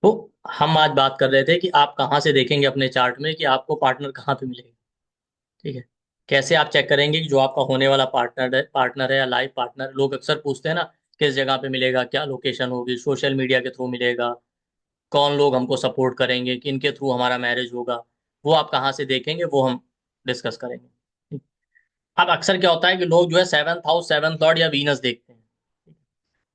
तो हम आज बात कर रहे थे कि आप कहाँ से देखेंगे अपने चार्ट में कि आपको पार्टनर कहाँ पे मिलेगा। ठीक है। कैसे आप चेक करेंगे कि जो आपका होने वाला पार्टनर है या लाइफ पार्टनर, लोग अक्सर पूछते हैं ना, किस जगह पे मिलेगा, क्या लोकेशन होगी, सोशल मीडिया के थ्रू मिलेगा, कौन लोग हमको सपोर्ट करेंगे, किन के थ्रू हमारा मैरिज होगा, वो आप कहाँ से देखेंगे, वो हम डिस्कस करेंगे। अब अक्सर क्या होता है कि लोग जो है सेवंथ हाउस, सेवंथ लॉर्ड या वीनस देखते हैं।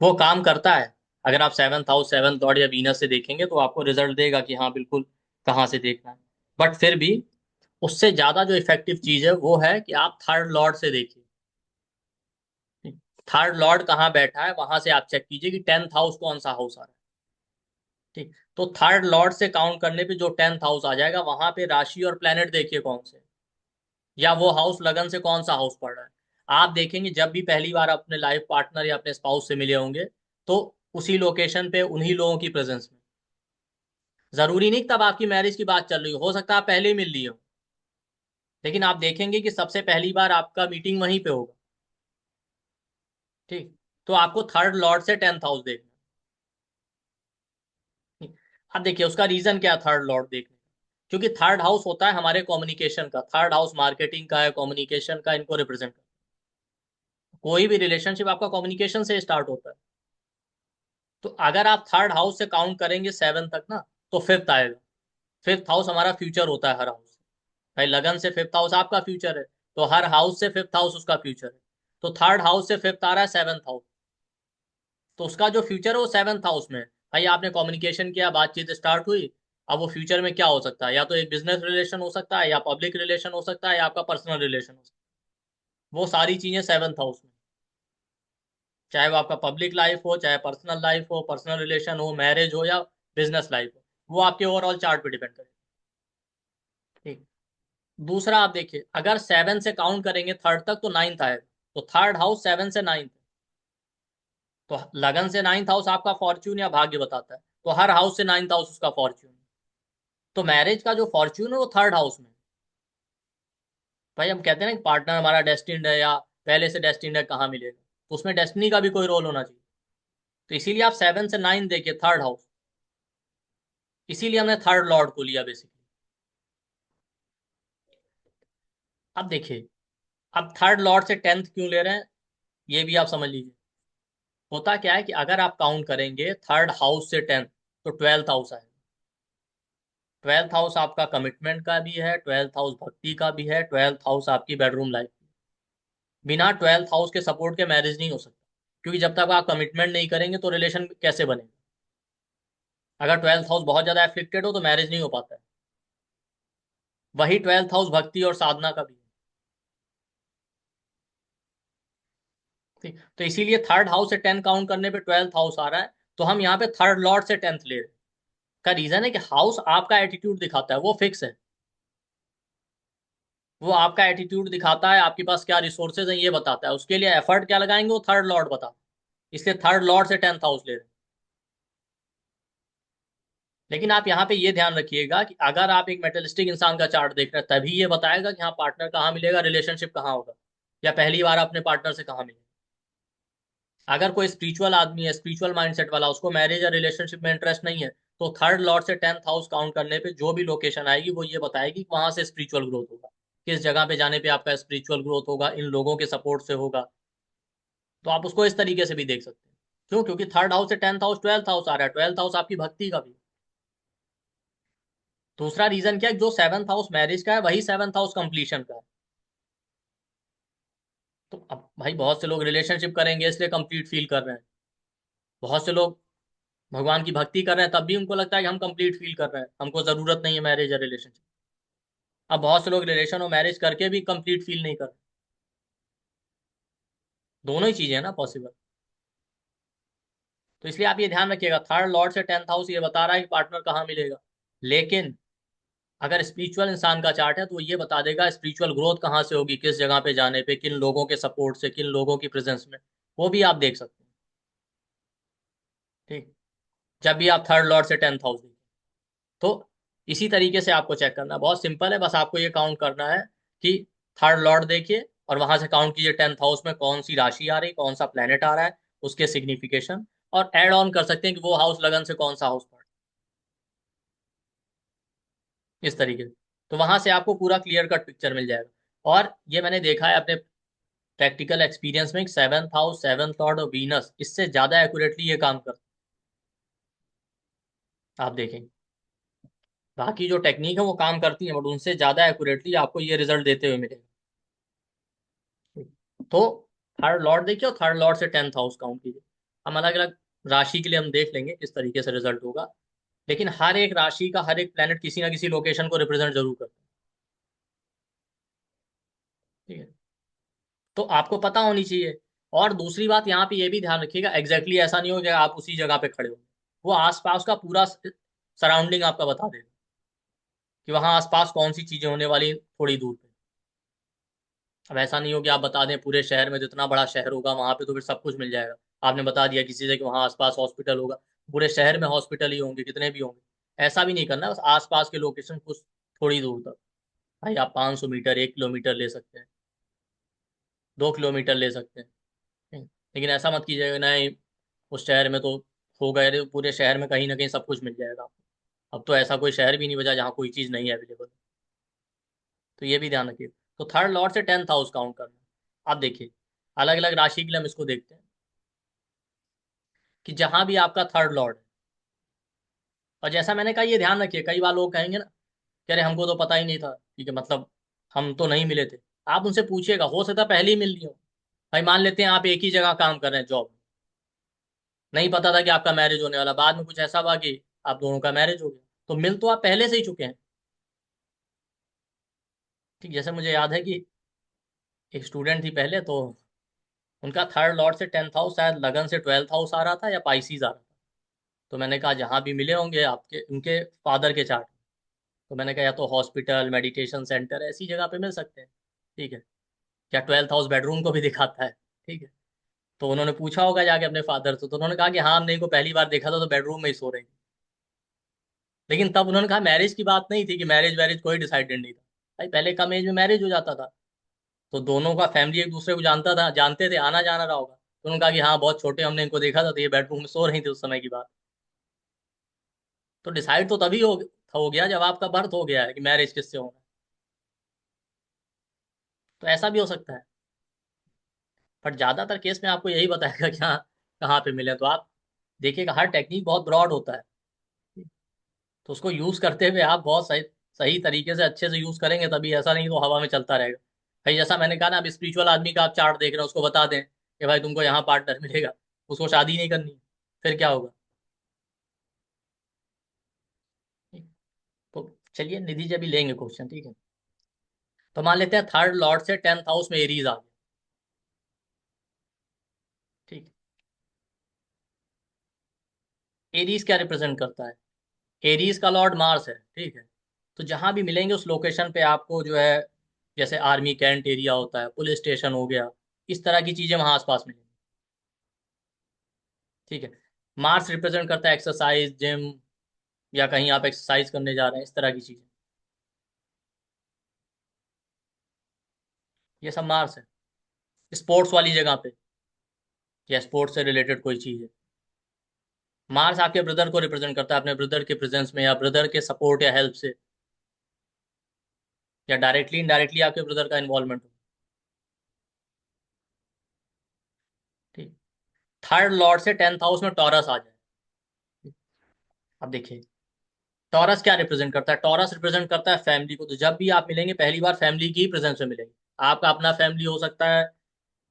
वो काम करता है। अगर आप सेवंथ हाउस, सेवंथ लॉर्ड या वीनस से देखेंगे तो आपको रिजल्ट देगा कि हाँ बिल्कुल कहाँ से देखना है। बट फिर भी उससे ज्यादा जो इफेक्टिव चीज है वो है कि आप थर्ड लॉर्ड से देखिए। थर्ड लॉर्ड कहाँ बैठा है वहां से आप चेक कीजिए कि टेंथ हाउस कौन सा हाउस आ रहा है। ठीक। तो थर्ड लॉर्ड से काउंट करने पे जो टेंथ हाउस आ जाएगा वहां पे राशि और प्लेनेट देखिए कौन से, या वो हाउस लगन से कौन सा हाउस पड़ रहा है। आप देखेंगे जब भी पहली बार अपने लाइफ पार्टनर या अपने स्पाउस से मिले होंगे तो उसी लोकेशन पे उन्हीं लोगों की प्रेजेंस में, जरूरी नहीं तब आपकी मैरिज की बात चल रही हो सकता है आप पहले ही मिल लिए हो, लेकिन आप देखेंगे कि सबसे पहली बार आपका मीटिंग वहीं पे होगा। ठीक। तो आपको थर्ड लॉर्ड से टेंथ हाउस देखना। ठीक। अब देखिए उसका रीजन क्या है थर्ड लॉर्ड देखने का। क्योंकि थर्ड हाउस होता है हमारे कम्युनिकेशन का, थर्ड हाउस मार्केटिंग का है, कम्युनिकेशन का, इनको रिप्रेजेंट करता है। कोई भी रिलेशनशिप आपका कम्युनिकेशन से स्टार्ट होता है। तो अगर आप थर्ड हाउस से काउंट करेंगे सेवन तक ना, तो फिफ्थ आएगा। फिफ्थ हाउस हमारा फ्यूचर होता है हर हाउस। भाई लगन से फिफ्थ हाउस आपका फ्यूचर है, तो हर हाउस से फिफ्थ हाउस उसका फ्यूचर है। तो थर्ड हाउस से फिफ्थ आ रहा है सेवंथ हाउस, तो उसका जो फ्यूचर है वो सेवंथ हाउस में है। भाई आपने कम्युनिकेशन किया, बातचीत स्टार्ट हुई, अब वो फ्यूचर में क्या हो सकता है, या तो एक बिजनेस रिलेशन हो सकता है, या पब्लिक रिलेशन हो सकता है, या आपका पर्सनल रिलेशन हो सकता है। वो सारी चीजें सेवंथ हाउस में, चाहे वो आपका पब्लिक लाइफ हो, चाहे पर्सनल लाइफ हो, पर्सनल रिलेशन हो, मैरिज हो, या बिजनेस लाइफ हो, वो आपके ओवरऑल चार्ट पे डिपेंड करेगा। ठीक। दूसरा आप देखिए अगर सेवन से काउंट करेंगे थर्ड तक तो नाइन्थ आएगा। तो थर्ड हाउस सेवन से नाइन्थ, तो लगन से नाइन्थ हाउस आपका फॉर्च्यून या भाग्य बताता है, तो हर हाउस से नाइन्थ हाउस उसका फॉर्च्यून। तो मैरिज का जो फॉर्च्यून है वो थर्ड हाउस में। भाई हम कहते हैं ना कि पार्टनर हमारा डेस्टिन्ड है या पहले से डेस्टिन्ड है, कहाँ मिलेगा, तो उसमें डेस्टिनी का भी कोई रोल होना चाहिए। तो इसीलिए आप सेवन से नाइन देखिए थर्ड हाउस, इसीलिए हमने थर्ड लॉर्ड को लिया बेसिकली। अब देखिए, अब थर्ड लॉर्ड से टेंथ क्यों ले रहे हैं, ये भी आप समझ लीजिए। होता क्या है कि अगर आप काउंट करेंगे थर्ड हाउस से टेंथ, तो ट्वेल्थ हाउस आएगा। ट्वेल्थ हाउस आपका कमिटमेंट का भी है, ट्वेल्थ हाउस भक्ति का भी है, ट्वेल्थ हाउस आपकी बेडरूम लाइफ। बिना ट्वेल्थ हाउस के सपोर्ट के मैरिज नहीं हो सकता, क्योंकि जब तक आप कमिटमेंट नहीं करेंगे तो रिलेशन कैसे बनेगा। अगर ट्वेल्थ हाउस बहुत ज्यादा एफ्लिक्टेड हो तो मैरिज नहीं हो पाता है। वही ट्वेल्थ हाउस भक्ति और साधना का भी है। ठीक। तो इसीलिए थर्ड हाउस से टेंथ काउंट करने पे ट्वेल्थ हाउस आ रहा है, तो हम यहाँ पे थर्ड लॉर्ड से टेंथ ले रहे हैं। का रीजन है कि हाउस आपका एटीट्यूड दिखाता है, वो फिक्स है। वो आपका एटीट्यूड दिखाता है, आपके पास क्या रिसोर्सेज हैं ये बताता है, उसके लिए एफर्ट क्या लगाएंगे वो थर्ड लॉर्ड बताता है। इसलिए थर्ड लॉर्ड से टेंथ हाउस ले रहे हैं। लेकिन आप यहाँ पे ये ध्यान रखिएगा कि अगर आप एक मेटलिस्टिक इंसान का चार्ट देख रहे हैं तभी ये बताएगा कि हाँ पार्टनर कहाँ मिलेगा, रिलेशनशिप कहाँ होगा, या पहली बार अपने पार्टनर से कहाँ मिलेगा। अगर कोई स्पिरिचुअल आदमी है, स्पिरिचुअल माइंडसेट वाला, उसको मैरिज या रिलेशनशिप में इंटरेस्ट नहीं है, तो थर्ड लॉर्ड से टेंथ हाउस काउंट करने पे जो भी लोकेशन आएगी वो ये बताएगी कि वहां से स्पिरिचुअल ग्रोथ होगा, किस जगह पे जाने पे आपका स्पिरिचुअल ग्रोथ होगा, इन लोगों के सपोर्ट से होगा। तो आप उसको इस तरीके से भी देख सकते हैं। क्यों? क्योंकि थर्ड हाउस से टेंथ हाउस ट्वेल्थ हाउस आ रहा है, ट्वेल्थ हाउस आपकी भक्ति का भी। दूसरा रीजन क्या है, जो सेवंथ हाउस मैरिज का है वही सेवंथ हाउस कंप्लीशन का है। तो अब भाई बहुत से लोग रिलेशनशिप करेंगे इसलिए कंप्लीट फील कर रहे हैं, बहुत से लोग भगवान की भक्ति कर रहे हैं तब भी उनको लगता है कि हम कंप्लीट फील कर रहे हैं, हमको जरूरत नहीं है मैरिज या रिलेशनशिप। अब बहुत से लोग रिलेशन और मैरिज करके भी कंप्लीट फील नहीं कर रहे। दोनों ही चीजें हैं ना पॉसिबल। तो इसलिए आप ये ध्यान रखिएगा थर्ड लॉर्ड से टेंथ हाउस ये बता रहा है कि पार्टनर कहाँ मिलेगा। लेकिन अगर स्पिरिचुअल इंसान का चार्ट है तो वो ये बता देगा स्पिरिचुअल ग्रोथ कहाँ से होगी, किस जगह पे जाने पे, किन लोगों के सपोर्ट से, किन लोगों की प्रेजेंस में, वो भी आप देख सकते हैं। ठीक। जब भी आप थर्ड लॉर्ड से टेंथ हाउस देखिए तो इसी तरीके से आपको चेक करना है, बहुत सिंपल है, बस आपको ये काउंट करना है कि थर्ड लॉर्ड देखिए और वहां से काउंट कीजिए टेंथ हाउस में कौन सी राशि आ रही, कौन सा प्लेनेट आ रहा है, उसके सिग्निफिकेशन, और एड ऑन कर सकते हैं कि वो हाउस लगन से कौन सा हाउस पढ़। इस तरीके से। तो वहां से आपको पूरा क्लियर कट पिक्चर मिल जाएगा। और ये मैंने देखा है अपने प्रैक्टिकल एक्सपीरियंस में, सेवंथ हाउस, सेवंथ लॉर्ड और वीनस इससे ज्यादा एक्यूरेटली ये काम कर, आप देखें। बाकी जो टेक्निक है वो काम करती है, बट उनसे ज्यादा एक्यूरेटली आपको ये रिजल्ट देते हुए मिलेगा। तो थर्ड लॉर्ड देखिए, और थर्ड लॉर्ड से टेंथ हाउस काउंट कीजिए। हम अलग अलग राशि के लिए हम देख लेंगे किस तरीके से रिजल्ट होगा, लेकिन हर एक राशि का हर एक प्लेनेट किसी ना किसी लोकेशन को रिप्रेजेंट जरूर करता है। ठीक है, तो आपको पता होनी चाहिए। और दूसरी बात यहाँ पे ये भी ध्यान रखिएगा, एग्जैक्टली ऐसा नहीं हो कि आप उसी जगह पे खड़े हो, वो आसपास का पूरा सराउंडिंग आपका बता देगा कि वहां आसपास कौन सी चीजें होने वाली थोड़ी दूर पे। अब ऐसा नहीं हो कि आप बता दें पूरे शहर में, जितना बड़ा शहर होगा वहां पे तो फिर सब कुछ मिल जाएगा। आपने बता दिया किसी से कि वहां आसपास हॉस्पिटल होगा, पूरे शहर में हॉस्पिटल ही होंगे कितने भी होंगे, ऐसा भी नहीं करना है। बस आसपास के लोकेशन कुछ थोड़ी दूर तक, भाई आप 500 मीटर, 1 किलोमीटर ले सकते हैं, 2 किलोमीटर ले सकते हैं। ठीक। लेकिन ऐसा मत कीजिएगा नहीं उस शहर में तो हो गए रे, पूरे शहर में कहीं ना कहीं सब कुछ मिल जाएगा आपको। अब तो ऐसा कोई शहर भी नहीं बचा जहाँ कोई चीज़ नहीं है अवेलेबल। तो ये भी ध्यान रखिए। तो थर्ड लॉर्ड से टेंथ हाउस काउंट करना। आप देखिए, अलग अलग राशि के लिए हम इसको देखते हैं कि जहां भी आपका थर्ड लॉर्ड है, और जैसा मैंने कहा ये ध्यान रखिए, कई बार लोग कहेंगे ना कि अरे हमको तो पता ही नहीं था, ठीक है, मतलब हम तो नहीं मिले थे। आप उनसे पूछिएगा, हो सकता है पहले ही मिल लिया हो। भाई मान लेते हैं आप एक ही जगह काम कर रहे हैं जॉब, नहीं पता था कि आपका मैरिज होने वाला, बाद में कुछ ऐसा हुआ कि आप दोनों का मैरिज हो गया, तो मिल तो आप पहले से ही चुके हैं। ठीक, जैसे मुझे याद है कि एक स्टूडेंट थी पहले, तो उनका थर्ड लॉर्ड से टेंथ हाउस शायद लगन से ट्वेल्थ हाउस आ रहा था या पाइसीज आ रहा था। तो मैंने कहा जहां भी मिले होंगे आपके उनके फादर के चार्ट, तो मैंने कहा या तो हॉस्पिटल, मेडिटेशन सेंटर ऐसी जगह पे मिल सकते हैं। ठीक है, क्या ट्वेल्थ हाउस बेडरूम को भी दिखाता है। ठीक है, तो उन्होंने पूछा होगा जाके अपने फादर से, तो उन्होंने कहा कि हाँ हमने इनको पहली बार देखा था तो बेडरूम में ही सो रही थी। लेकिन तब उन्होंने कहा मैरिज की बात नहीं थी, कि मैरिज वैरिज कोई डिसाइडेड नहीं था। भाई पहले कम एज में मैरिज हो जाता था, तो दोनों का फैमिली एक दूसरे को जानता था, जानते थे, आना जाना रहा होगा। तो उन्होंने कहा कि हाँ बहुत छोटे हमने इनको देखा था, तो ये बेडरूम में सो रही थी उस समय की बात। तो डिसाइड तो तभी हो गया जब आपका बर्थ हो गया है कि मैरिज किससे होना है। तो ऐसा भी हो सकता है, बट ज्यादातर केस में आपको यही बताएगा कि हाँ कहाँ पे मिले। तो आप देखिएगा, हर टेक्निक बहुत ब्रॉड होता है, तो उसको यूज करते हुए आप बहुत सही सही तरीके से अच्छे से यूज करेंगे, तभी। ऐसा नहीं तो हवा में चलता रहेगा। भाई जैसा मैंने कहा ना, अब स्पिरिचुअल आदमी का आप चार्ट देख रहे हो, उसको बता दें कि भाई तुमको यहाँ पार्टनर मिलेगा, उसको शादी नहीं करनी, फिर क्या होगा। तो चलिए निधि जी अभी लेंगे क्वेश्चन, ठीक है। तो मान लेते हैं थर्ड लॉर्ड से टेंथ हाउस में एरीज आ गया। ठीक है, एरीज क्या रिप्रेजेंट करता है? एरीज का लॉर्ड मार्स है, ठीक है। तो जहां भी मिलेंगे उस लोकेशन पे आपको जो है, जैसे आर्मी कैंट एरिया होता है, पुलिस स्टेशन हो गया, इस तरह की चीजें वहां आसपास मिलेंगी। ठीक है, मार्स रिप्रेजेंट करता है एक्सरसाइज, जिम, या कहीं आप एक्सरसाइज करने जा रहे हैं, इस तरह की चीजें, ये सब मार्स है। स्पोर्ट्स वाली जगह पे, या स्पोर्ट्स से रिलेटेड कोई चीज है। मार्स आपके ब्रदर को रिप्रेजेंट करता है, अपने ब्रदर के प्रेजेंस में या ब्रदर के सपोर्ट या हेल्प से, या डायरेक्टली इनडायरेक्टली आपके ब्रदर का इन्वॉल्वमेंट हो। ठीक, थर्ड लॉर्ड से टेंथ हाउस में टॉरस आ जाए। अब देखिए, टॉरस क्या रिप्रेजेंट करता है? टॉरस रिप्रेजेंट करता है फैमिली को। तो जब भी आप मिलेंगे पहली बार फैमिली की ही प्रेजेंस में मिलेंगे। आपका अपना फैमिली हो सकता है,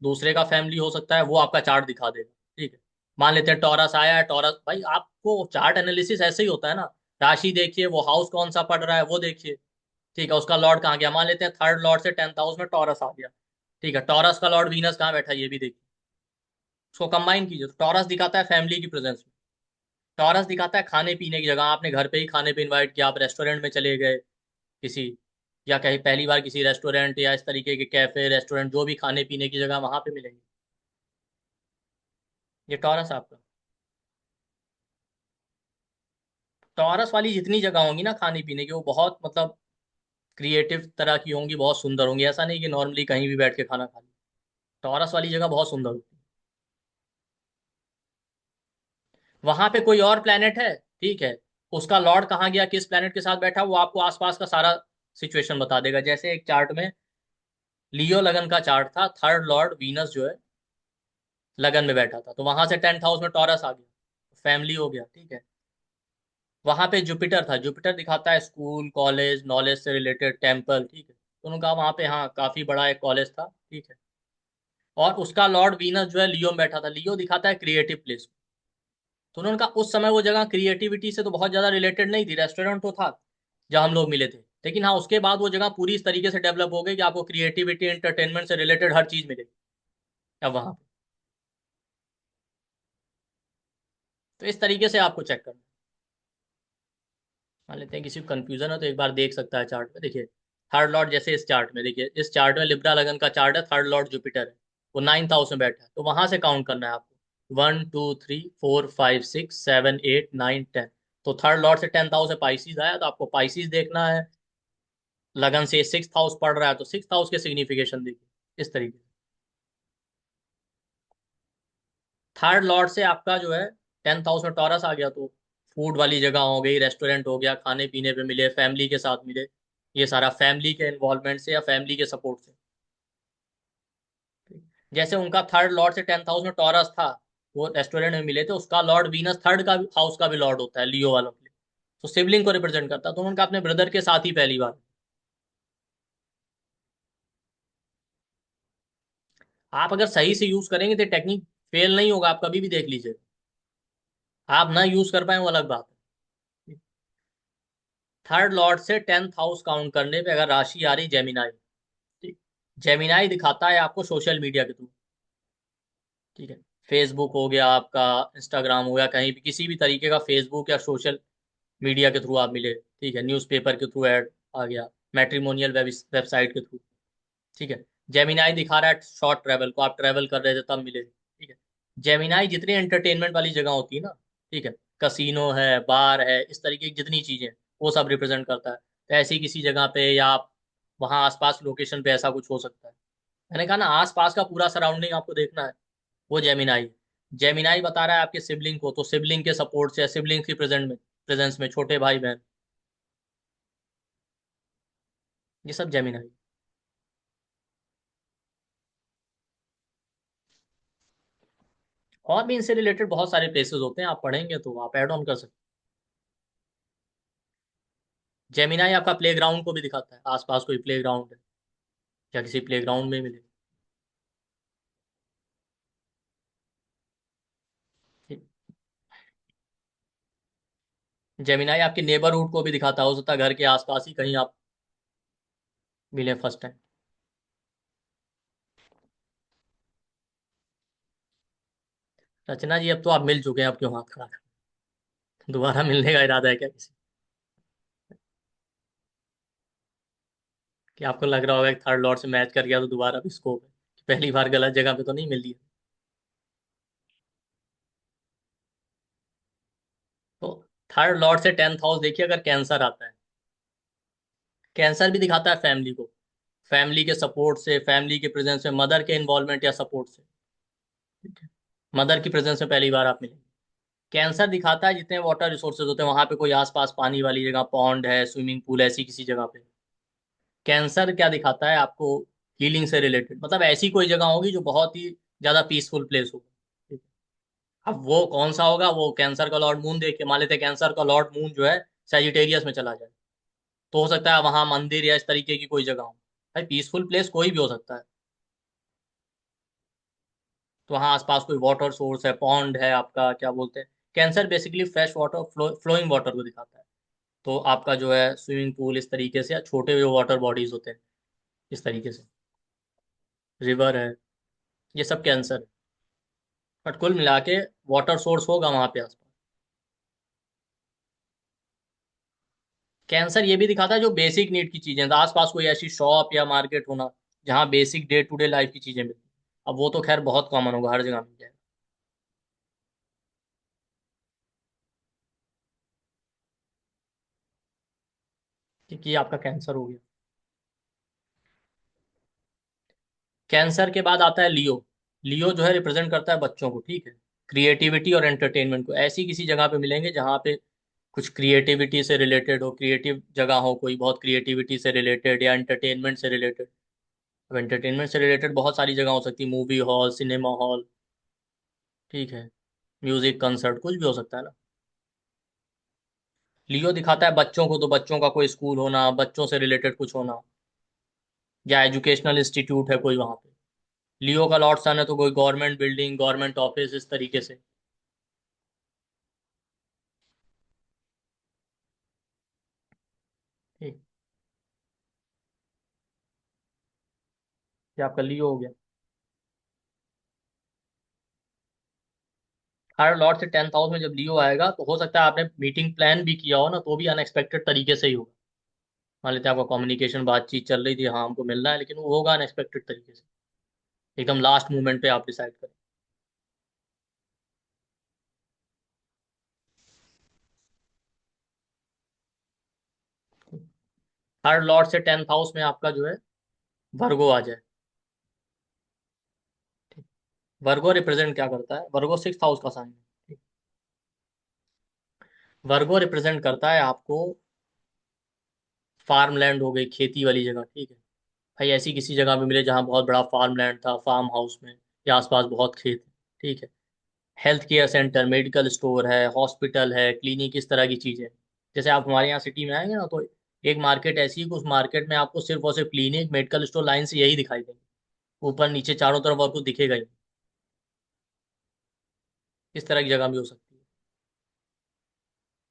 दूसरे का फैमिली हो सकता है, वो आपका चार्ट दिखा देगा। ठीक है, मान लेते हैं टॉरस आया है। टॉरस भाई आपको चार्ट एनालिसिस ऐसे ही होता है ना, राशि देखिए, वो हाउस कौन सा पड़ रहा है वो देखिए। ठीक है, उसका लॉर्ड कहाँ गया, मान लेते हैं थर्ड लॉर्ड से टेंथ हाउस में टॉरस आ गया। ठीक है, टॉरस का लॉर्ड वीनस कहाँ बैठा है ये भी देखिए। उसको कंबाइन कीजिए, तो टॉरस दिखाता है फैमिली की प्रेजेंस में। टॉरस दिखाता है खाने पीने की जगह, आपने घर पे ही खाने पे इनवाइट किया, आप रेस्टोरेंट में चले गए किसी, या कहीं पहली बार किसी रेस्टोरेंट या इस तरीके के कैफे रेस्टोरेंट, जो भी खाने पीने की जगह वहां पे मिलेंगे, ये टॉरस आपका। टॉरस वाली जितनी जगह होंगी ना खाने पीने की, वो बहुत मतलब क्रिएटिव तरह की होंगी, बहुत सुंदर होंगी। ऐसा नहीं कि नॉर्मली कहीं भी बैठ के खाना खा ली। टॉरस वाली जगह बहुत सुंदर होती है। वहां पे कोई और प्लेनेट है, ठीक है, उसका लॉर्ड कहाँ गया, किस प्लेनेट के साथ बैठा, वो आपको आसपास का सारा सिचुएशन बता देगा। जैसे एक चार्ट में लियो लगन का चार्ट था, थर्ड लॉर्ड वीनस जो है लगन में बैठा था, तो वहां से 10th हाउस में टॉरस आ गया, फैमिली हो गया, ठीक है। वहां पे जुपिटर था, जुपिटर दिखाता है स्कूल कॉलेज नॉलेज से रिलेटेड टेम्पल, ठीक है। तो उन्होंने कहा वहां पे हाँ काफी बड़ा एक कॉलेज था, ठीक है। और उसका लॉर्ड वीनस जो है लियो में बैठा था, लियो दिखाता है क्रिएटिव प्लेस। तो उन्होंने कहा उस समय वो जगह क्रिएटिविटी से तो बहुत ज्यादा रिलेटेड नहीं थी, रेस्टोरेंट तो था जहाँ हम लोग मिले थे, लेकिन हाँ उसके बाद वो जगह पूरी इस तरीके से डेवलप हो गई कि आपको क्रिएटिविटी एंटरटेनमेंट से रिलेटेड हर चीज मिलेगी अब वहां पे। तो इस तरीके से आपको चेक करना है। मान लेते हैं किसी को कंफ्यूजन हो तो एक बार देख सकता है चार्ट में, देखिए थर्ड लॉर्ड जैसे इस चार्ट में, देखिए इस चार्ट में लिब्रा लगन का चार्ट है, थर्ड लॉर्ड जुपिटर है, वो 9th हाउस में बैठा है, तो वहां से काउंट करना है आपको, 1 2 3 4 5 6 7 8 9 10। तो थर्ड लॉर्ड से 10th हाउस है पाइसिस आया, तो आपको पाइसिस देखना है। लगन से 6th हाउस पढ़ रहा है तो 6th हाउस के सिग्निफिकेशन देखिए इस तरीके से। थर्ड लॉर्ड से आपका जो है 10th हाउस में टॉरस आ गया, तो फूड वाली जगह हो गई, रेस्टोरेंट हो गया, खाने पीने पे मिले, फैमिली के साथ मिले, ये सारा फैमिली के इन्वॉल्वमेंट से या फैमिली के सपोर्ट से। जैसे उनका थर्ड लॉर्ड से 10th हाउस में टॉरस था, वो रेस्टोरेंट में मिले थे, उसका लॉर्ड वीनस थर्ड का हाउस का भी लॉर्ड होता है लियो वालों के लिए, तो सिबलिंग को रिप्रेजेंट करता है, तो उनका अपने ब्रदर के साथ ही पहली बार। आप अगर सही से यूज करेंगे तो टेक्निक फेल नहीं होगा, आप कभी भी देख लीजिए। आप ना यूज कर पाए वो अलग बात है। थर्ड लॉर्ड से 10th हाउस काउंट करने पे अगर राशि आ रही जेमिनाई, ठीक, जेमिनाई दिखाता है आपको सोशल मीडिया के थ्रू, ठीक है। फेसबुक हो गया आपका, इंस्टाग्राम हो गया, कहीं भी किसी भी तरीके का फेसबुक या सोशल मीडिया के थ्रू आप मिले, ठीक है, न्यूज़पेपर के थ्रू ऐड आ गया, मैट्रिमोनियल वेबसाइट के थ्रू, ठीक है। जेमिनाई दिखा रहा है शॉर्ट ट्रैवल को, आप ट्रैवल कर रहे थे तब मिले, ठीक है। जेमिनाई जितनी एंटरटेनमेंट वाली जगह होती है ना, ठीक है, कसिनो है, बार है, इस तरीके की जितनी चीजें वो सब रिप्रेजेंट करता है। तो ऐसी किसी जगह पे या आप वहाँ आसपास लोकेशन पे ऐसा कुछ हो सकता है। मैंने कहा ना आसपास का पूरा सराउंडिंग आपको देखना है, वो जेमिनाई। जेमिनाई बता रहा है आपके सिबलिंग को, तो सिबलिंग के सपोर्ट से, सिबलिंग की प्रेजेंस में छोटे भाई बहन, ये सब जेमिनाई। और भी इनसे रिलेटेड बहुत सारे प्लेसेस होते हैं, आप पढ़ेंगे तो आप ऐड ऑन कर सकते हैं। जेमिनाई आपका प्ले ग्राउंड को भी दिखाता है, आसपास कोई प्ले ग्राउंड है या किसी प्ले ग्राउंड में मिले। जेमिनाई आपके नेबरहुड को भी दिखाता है, हो सकता है घर के आसपास ही कहीं आप मिले फर्स्ट टाइम। रचना जी अब तो आप मिल चुके हैं, अब क्यों हाथ खड़ा कर, दोबारा मिलने का इरादा है क्या किसी, कि आपको लग रहा होगा कि थर्ड लॉर्ड से मैच कर गया तो दोबारा भी स्कोप है, कि पहली बार गलत जगह पे तो नहीं मिल रही है। तो थर्ड लॉर्ड से 10th हाउस देखिए, अगर कैंसर आता है, कैंसर भी दिखाता है फैमिली को, फैमिली के सपोर्ट से, फैमिली के प्रेजेंस में, मदर के इन्वॉल्वमेंट या सपोर्ट से, ठीक है, मदर की प्रेजेंस में पहली बार आप मिलेंगे। कैंसर दिखाता है जितने वाटर रिसोर्सेज होते हैं वहां पे कोई आसपास पानी वाली जगह, पॉन्ड है, स्विमिंग पूल, ऐसी किसी जगह पे। कैंसर क्या दिखाता है आपको, हीलिंग से रिलेटेड, मतलब ऐसी कोई जगह होगी जो बहुत ही ज्यादा पीसफुल प्लेस होगा, ठीक है। अब वो कौन सा होगा, वो कैंसर का लॉर्ड मून देख के, मान लेते हैं कैंसर का लॉर्ड मून जो है सैजिटेरियस में चला जाए, तो हो सकता है वहां मंदिर या इस तरीके की कोई जगह हो। भाई पीसफुल प्लेस कोई भी हो सकता है, तो वहाँ आसपास कोई वाटर सोर्स है, पॉन्ड है आपका, क्या बोलते हैं, Cancer basically fresh water, flowing water को दिखाता है। तो आपका जो है स्विमिंग पूल इस तरीके से, या छोटे जो वाटर बॉडीज होते हैं इस तरीके से, रिवर है, ये सब कैंसर है। बट कुल मिला के वाटर सोर्स होगा वहां पे आसपास। कैंसर ये भी दिखाता है जो बेसिक नीड की चीजें, तो आसपास कोई ऐसी शॉप या मार्केट होना जहाँ basic day to day life की चीजें मिलती हैं। अब वो तो खैर बहुत कॉमन होगा, हर जगह मिल जाएगा, क्योंकि ये आपका कैंसर हो गया। कैंसर के बाद आता है लियो। लियो जो है रिप्रेजेंट करता है बच्चों को, ठीक है, क्रिएटिविटी और एंटरटेनमेंट को, ऐसी किसी जगह पे मिलेंगे जहाँ पे कुछ क्रिएटिविटी से रिलेटेड हो, क्रिएटिव जगह हो कोई, बहुत क्रिएटिविटी से रिलेटेड, या एंटरटेनमेंट से रिलेटेड। अब एंटरटेनमेंट से रिलेटेड बहुत सारी जगह हो सकती है, मूवी हॉल, सिनेमा हॉल, ठीक है, म्यूजिक कंसर्ट, कुछ भी हो सकता है ना। लियो दिखाता है बच्चों को, तो बच्चों का कोई स्कूल होना, बच्चों से रिलेटेड कुछ होना, या एजुकेशनल इंस्टीट्यूट है कोई वहां पे। लियो का लॉर्ड सन है तो कोई गवर्नमेंट बिल्डिंग, गवर्नमेंट ऑफिस, इस तरीके से। ठीक। ये आपका लियो हो गया। हर लॉर्ड से 10th हाउस में जब लियो आएगा तो हो सकता है आपने मीटिंग प्लान भी किया हो ना, तो भी अनएक्सपेक्टेड तरीके से ही होगा। मान लेते हैं आपका कम्युनिकेशन, बातचीत चल रही थी, हाँ हमको मिलना है, लेकिन वो होगा अनएक्सपेक्टेड तरीके से, एकदम लास्ट मोमेंट पे आप डिसाइड करें। हर लॉर्ड से 10th हाउस में आपका जो है वर्गो आ जाए। ठीक। वर्गो रिप्रेजेंट क्या करता है? वर्गो 6th हाउस का साइन है। ठीक। वर्गो रिप्रेजेंट करता है आपको फार्म लैंड हो गई, खेती वाली जगह, ठीक है। भाई ऐसी किसी जगह पे मिले जहाँ बहुत बड़ा फार्म लैंड था, फार्म हाउस में, या आसपास बहुत खेत है, ठीक है। Health care centre, medical store है, हॉस्पिटल है, क्लिनिक, इस तरह की चीजें। जैसे आप हमारे यहाँ सिटी में आएंगे ना, तो एक मार्केट ऐसी है कि उस मार्केट में आपको सिर्फ और सिर्फ क्लिनिक, मेडिकल स्टोर लाइन से यही दिखाई देंगे, ऊपर नीचे चारों तरफ और कुछ दिखेगा ही नहीं। इस तरह की जगह भी हो सकती है।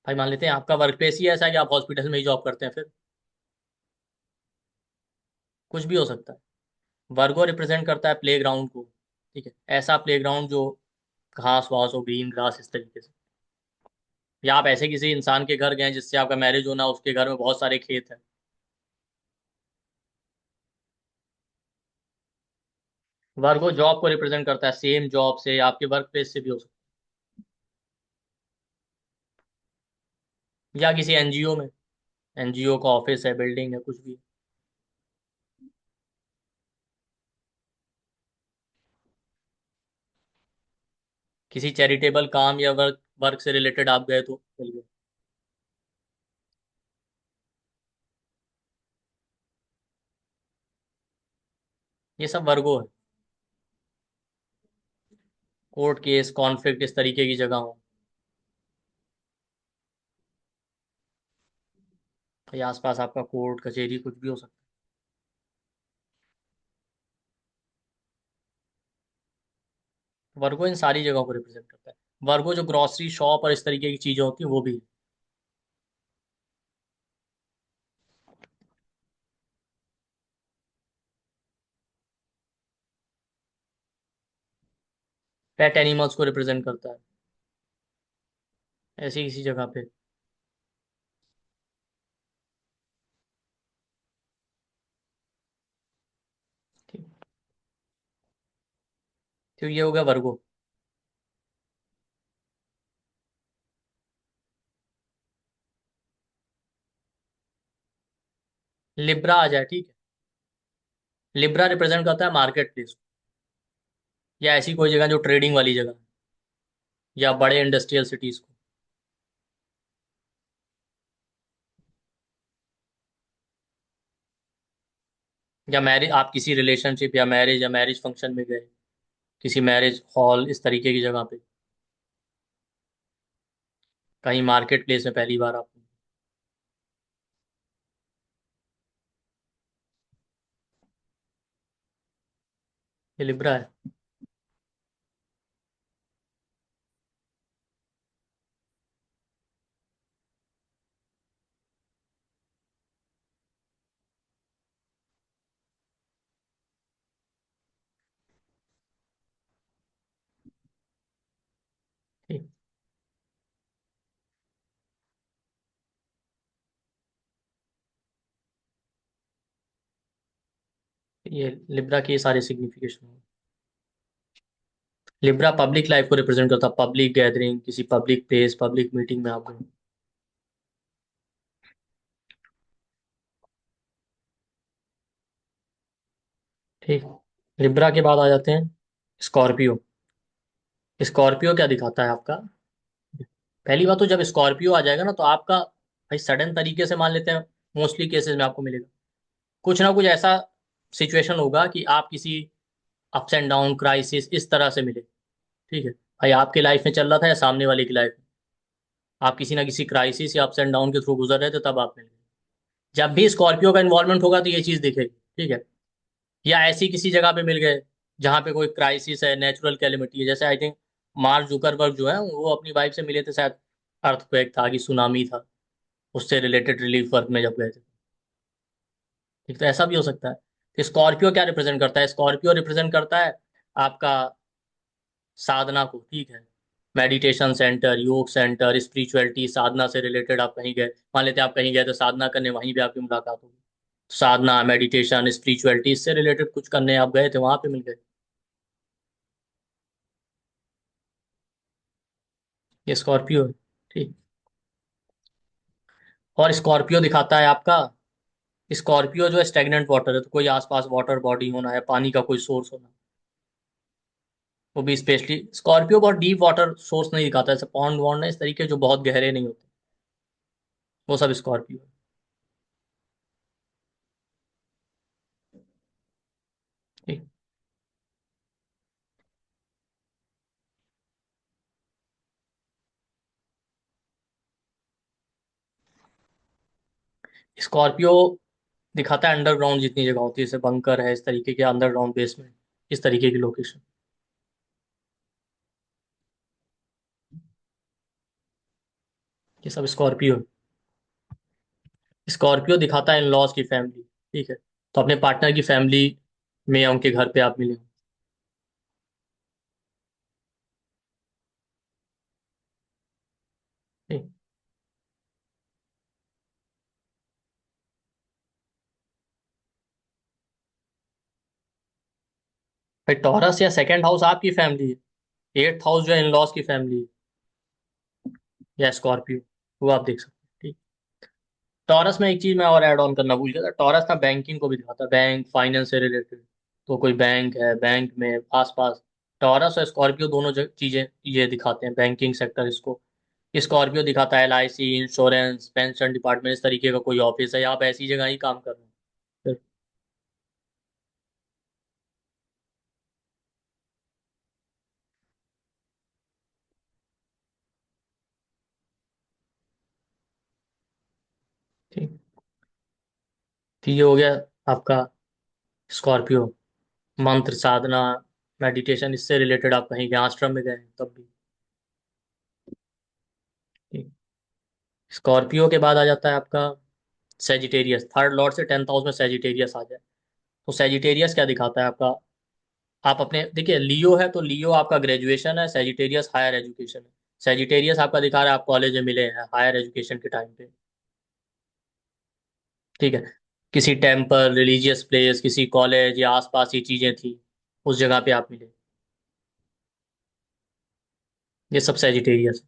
भाई मान लेते हैं आपका वर्क प्लेस ही ऐसा है कि आप हॉस्पिटल में ही जॉब करते हैं, फिर कुछ भी हो सकता है। वर्गो रिप्रेजेंट करता है प्ले ग्राउंड को, ठीक है, ऐसा प्ले ग्राउंड जो घास वास हो, ग्रीन ग्रास, इस तरीके से। या आप ऐसे किसी इंसान के घर गए जिससे आपका मैरिज होना, उसके घर में बहुत सारे खेत हैं। वर्गो जॉब को रिप्रेजेंट करता है, सेम जॉब से या आपके वर्क प्लेस से भी हो सकता है, या किसी एनजीओ में, एनजीओ का ऑफिस है, बिल्डिंग है, कुछ भी। किसी चैरिटेबल काम या वर्क वर्क से रिलेटेड आप गए तो मिल गए। ये सब वर्गो है। कोर्ट केस, कॉन्फ्लिक्ट, इस तरीके की जगह हो, या आसपास आपका कोर्ट कचहरी, कुछ भी हो सकता है। वर्गो इन सारी जगहों को रिप्रेजेंट करता है। वर्गो जो ग्रोसरी शॉप और इस तरीके की चीजें होती हैं वो भी है। पेट एनिमल्स को रिप्रेजेंट करता है, ऐसी किसी जगह पे। ठीक। तो ये हो गया वर्गो। लिब्रा आ जाए, ठीक है। लिब्रा रिप्रेजेंट करता है मार्केट प्लेस, या ऐसी कोई जगह जो ट्रेडिंग वाली जगह है, या बड़े इंडस्ट्रियल सिटीज को। या मैरिज, आप किसी रिलेशनशिप या मैरिज फंक्शन में गए, किसी मैरिज हॉल, इस तरीके की जगह पे, कहीं मार्केट प्लेस में पहली बार आप। ये लिब्रा है। ठीक। ये लिब्रा की ये सारे सिग्निफिकेशन है। लिब्रा पब्लिक लाइफ को रिप्रेजेंट करता है, पब्लिक गैदरिंग, किसी पब्लिक प्लेस, पब्लिक मीटिंग में आप गए। ठीक। लिब्रा के बाद आ जाते हैं स्कॉर्पियो। स्कॉर्पियो क्या दिखाता है आपका? पहली बात तो जब स्कॉर्पियो आ जाएगा ना तो आपका भाई सडन तरीके से मान लेते हैं, मोस्टली केसेस में आपको मिलेगा कुछ ना कुछ ऐसा सिचुएशन होगा कि आप किसी अप्स एंड डाउन क्राइसिस इस तरह से मिले। ठीक है भाई, आपके लाइफ में चल रहा था या सामने वाले की लाइफ में, आप किसी ना किसी क्राइसिस या अप्स एंड डाउन के थ्रू गुजर रहे थे, तब आप मिल गए। जब भी स्कॉर्पियो का इन्वॉल्वमेंट होगा तो ये चीज दिखेगी। ठीक है, या ऐसी किसी जगह पे मिल गए जहाँ पे कोई क्राइसिस है, नेचुरल कैलेमिटी है, जैसे आई थिंक मार्क जुकरबर्ग जो है वो अपनी वाइफ से मिले थे शायद, अर्थक्वेक था कि सुनामी था, उससे रिलेटेड रिलीफ वर्क में जब गए थे। ठीक, तो ऐसा भी हो सकता है। तो स्कॉर्पियो क्या रिप्रेजेंट करता है? स्कॉर्पियो रिप्रेजेंट करता है आपका साधना को। ठीक है, मेडिटेशन सेंटर, योग सेंटर, स्पिरिचुअलिटी, साधना से रिलेटेड आप कहीं गए, मान लेते हैं आप कहीं गए तो साधना करने, वहीं भी आपकी मुलाकात होगी। साधना, मेडिटेशन, स्पिरिचुअलिटी इससे रिलेटेड कुछ करने आप गए थे, वहां पे मिल गए, ये स्कॉर्पियो है। ठीक, और स्कॉर्पियो दिखाता है आपका, स्कॉर्पियो जो है स्टेगनेंट वाटर है, तो कोई आसपास वाटर बॉडी होना है, पानी का कोई सोर्स होना, वो भी स्पेशली स्कॉर्पियो बहुत डीप वाटर सोर्स नहीं दिखाता है, जैसे पॉन्ड वॉन्ड है इस तरीके जो बहुत गहरे नहीं होते, वो सब स्कॉर्पियो है। ठीक, स्कॉर्पियो दिखाता है अंडरग्राउंड जितनी जगह होती है, जैसे बंकर है इस तरीके के, अंडरग्राउंड बेसमेंट, इस तरीके की लोकेशन, ये सब स्कॉर्पियो है। स्कॉर्पियो दिखाता है इन लॉज की फैमिली। ठीक है, तो अपने पार्टनर की फैमिली में या उनके घर पे आप मिले हो। ठीक, भाई टॉरस या सेकंड हाउस आपकी फैमिली है, एट्थ हाउस जो है इन लॉज की फैमिली है, या स्कॉर्पियो, वो आप देख सकते हैं। ठीक, टॉरस में एक चीज मैं और ऐड ऑन करना भूल गया था, टॉरस ना बैंकिंग को भी दिखाता है, बैंक फाइनेंस से रिलेटेड, तो कोई बैंक है, बैंक में आसपास टॉरस और स्कॉर्पियो दोनों चीजें ये दिखाते हैं, बैंकिंग सेक्टर इसको। स्कॉर्पियो दिखाता है LIC, इंश्योरेंस, पेंशन डिपार्टमेंट, इस तरीके का कोई ऑफिस है, या आप ऐसी जगह ही काम कर रहे हैं। ठीक, तो ये हो गया आपका स्कॉर्पियो। मंत्र, साधना, मेडिटेशन, इससे रिलेटेड आप कहीं गए, आश्रम में गए तब भी। ठीक, स्कॉर्पियो के बाद आ जाता है आपका सेजिटेरियस, थर्ड लॉर्ड से 10th हाउस में सेजिटेरियस आ जाए, तो सेजिटेरियस क्या दिखाता है आपका? आप अपने देखिए, लियो है तो लियो आपका ग्रेजुएशन है, सेजिटेरियस हायर एजुकेशन है। सेजिटेरियस आपका दिखा रहा है आप कॉलेज में मिले हैं हायर एजुकेशन के टाइम पे। ठीक है, किसी टेम्पल, रिलीजियस प्लेस, किसी कॉलेज या आसपास ये चीजें थी, उस जगह पे आप मिले, ये सब सेजिटेरियस।